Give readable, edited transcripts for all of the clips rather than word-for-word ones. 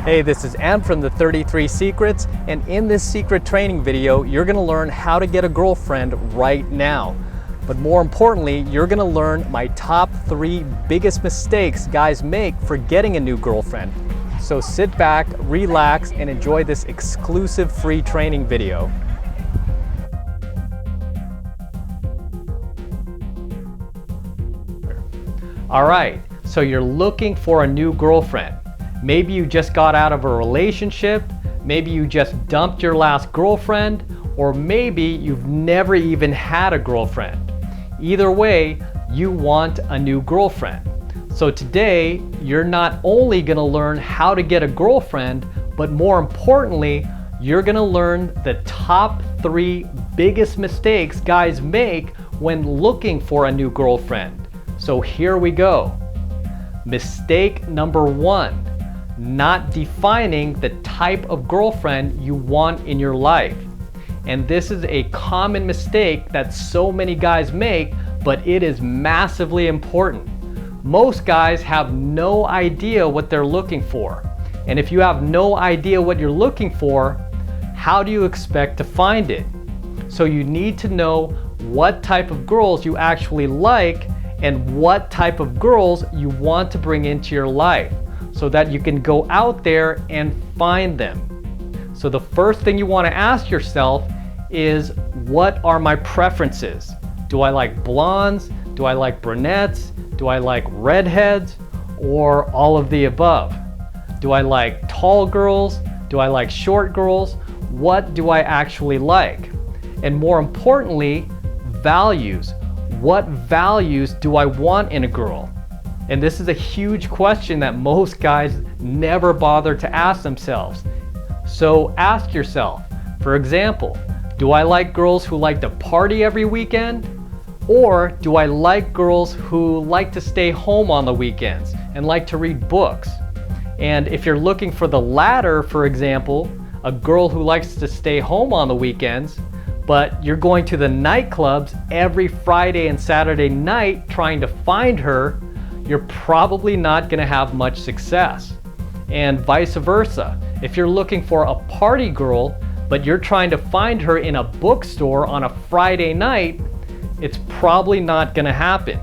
Hey, this is Am from the 33 Secrets, and in this secret training video, you're gonna learn how to get a girlfriend right now. But more importantly, you're gonna learn my top 3 biggest mistakes guys make for getting a new girlfriend. So sit back, relax, and enjoy this exclusive free training video. All right, so you're looking for a new girlfriend. Maybe you just got out of a relationship, maybe you just dumped your last girlfriend, or maybe you've never even had a girlfriend. Either way, you want a new girlfriend. So today, you're not only gonna learn how to get a girlfriend, but more importantly, you're gonna learn the top 3 biggest mistakes guys make when looking for a new girlfriend. So here we go. Mistake number 1. Not defining the type of girlfriend you want in your life. And this is a common mistake that so many guys make, but it is massively important. Most guys have no idea what they're looking for. And if you have no idea what you're looking for, how do you expect to find it? So you need to know what type of girls you actually like and what type of girls you want to bring into your life, so that you can go out there and find them. So the first thing you want to ask yourself is, what are my preferences? Do I like blondes? Do I like brunettes? Do I like redheads? Or all of the above? Do I like tall girls? Do I like short girls? What do I actually like? And more importantly, values. What values do I want in a girl? And this is a huge question that most guys never bother to ask themselves. So ask yourself, for example, do I like girls who like to party every weekend? Or do I like girls who like to stay home on the weekends and like to read books? And if you're looking for the latter, for example, a girl who likes to stay home on the weekends, but you're going to the nightclubs every Friday and Saturday night trying to find her, you're probably not going to have much success. And vice versa. If you're looking for a party girl, but you're trying to find her in a bookstore on a Friday night, it's probably not going to happen.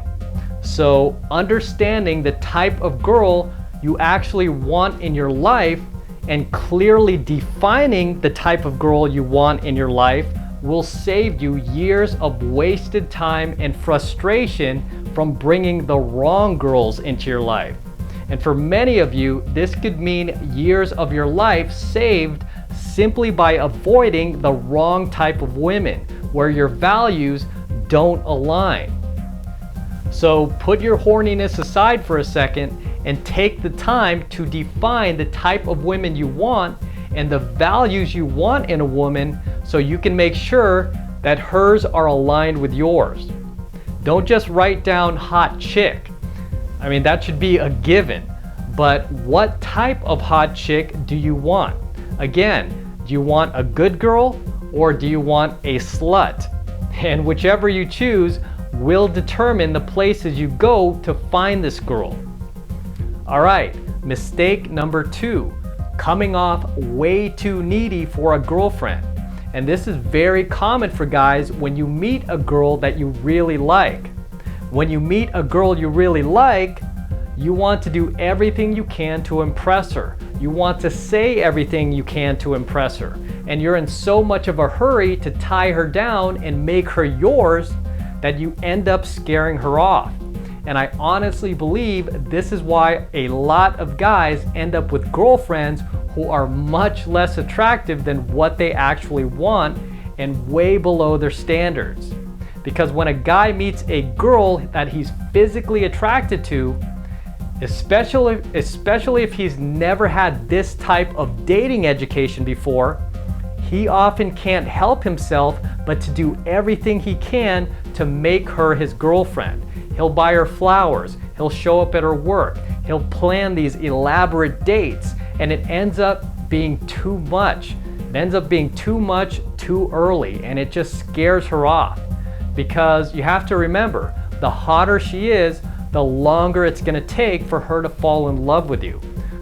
So understanding the type of girl you actually want in your life and clearly defining the type of girl you want in your life will save you years of wasted time and frustration from bringing the wrong girls into your life. And for many of you, this could mean years of your life saved simply by avoiding the wrong type of women where your values don't align. So put your horniness aside for a second and take the time to define the type of women you want and the values you want in a woman, so you can make sure that hers are aligned with yours. Don't just write down hot chick. I mean, that should be a given. But what type of hot chick do you want? Again, do you want a good girl or do you want a slut? And whichever you choose will determine the places you go to find this girl. All right, mistake number 2, coming off way too needy for a girlfriend. And this is very common for guys when you meet a girl that you really like. When you meet a girl you really like, you want to do everything you can to impress her. You want to say everything you can to impress her. And you're in so much of a hurry to tie her down and make her yours that you end up scaring her off. And I honestly believe this is why a lot of guys end up with girlfriends who are much less attractive than what they actually want and way below their standards. Because when a guy meets a girl that he's physically attracted to, especially if he's never had this type of dating education before, he often can't help himself but to do everything he can to make her his girlfriend. He'll buy her flowers, he'll show up at her work, he'll plan these elaborate dates, and it ends up being too much. It ends up being too much too early, and it just scares her off. Because you have to remember, the hotter she is, the longer it's going to take for her to fall in love with you.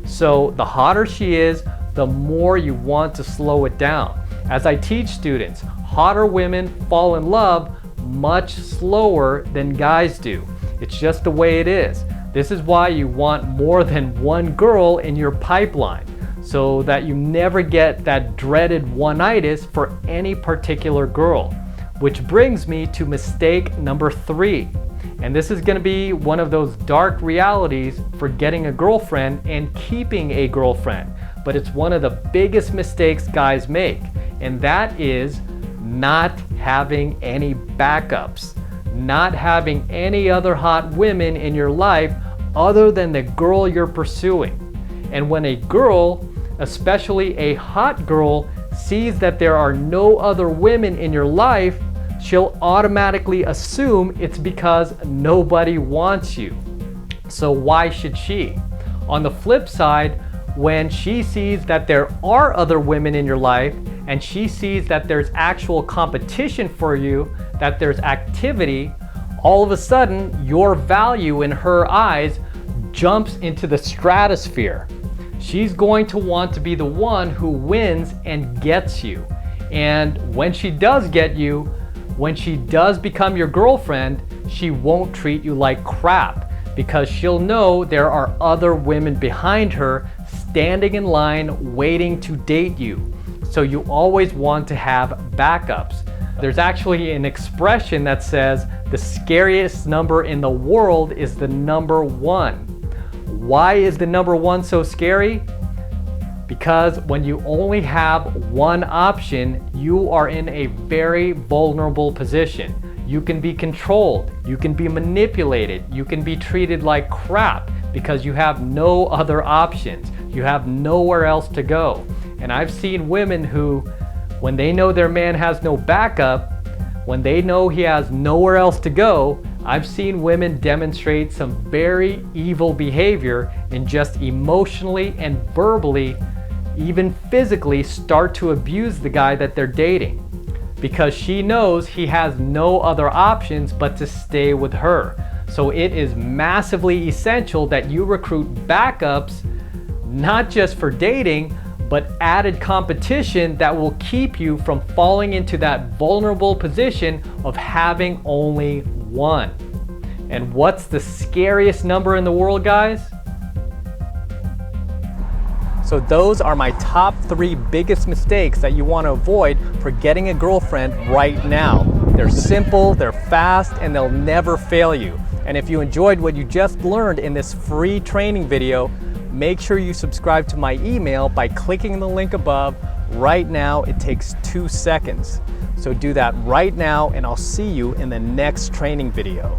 So the hotter she is, the more you want to slow it down. As I teach students, hotter women fall in love much slower than guys do. It's just the way it is. This is why you want more than one girl in your pipeline, so that you never get that dreaded one-itis for any particular girl. Which brings me to mistake number 3. And this is gonna be one of those dark realities for getting a girlfriend and keeping a girlfriend. But it's one of the biggest mistakes guys make, and that is not having any backups. Not having any other hot women in your life other than the girl you're pursuing. And when a girl, especially a hot girl, sees that there are no other women in your life, she'll automatically assume it's because nobody wants you. So why should she? On the flip side, when she sees that there are other women in your life and she sees that there's actual competition for you, that there's activity, all of a sudden your value in her eyes jumps into the stratosphere. She's going to want to be the one who wins and gets you. And when she does get you, when she does become your girlfriend, she won't treat you like crap, because she'll know there are other women behind her standing in line waiting to date you. So you always want to have backups. There's actually an expression that says the scariest number in the world is the number 1. Why is the number 1 so scary? Because when you only have one option, you are in a very vulnerable position. You can be controlled, you can be manipulated, you can be treated like crap because you have no other options. You have nowhere else to go. And I've seen women who, when they know their man has no backup, when they know he has nowhere else to go, I've seen women demonstrate some very evil behavior and just emotionally and verbally, even physically, start to abuse the guy that they're dating, because she knows he has no other options but to stay with her. So it is massively essential that you recruit backups, not just for dating, but added competition that will keep you from falling into that vulnerable position of having only one. And what's the scariest number in the world, guys? So those are my top 3 biggest mistakes that you want to avoid for getting a girlfriend right now. They're simple, they're fast, and they'll never fail you. And if you enjoyed what you just learned in this free training video, make sure you subscribe to my email by clicking the link above. Right now, it takes 2 seconds. So do that right now, and I'll see you in the next training video.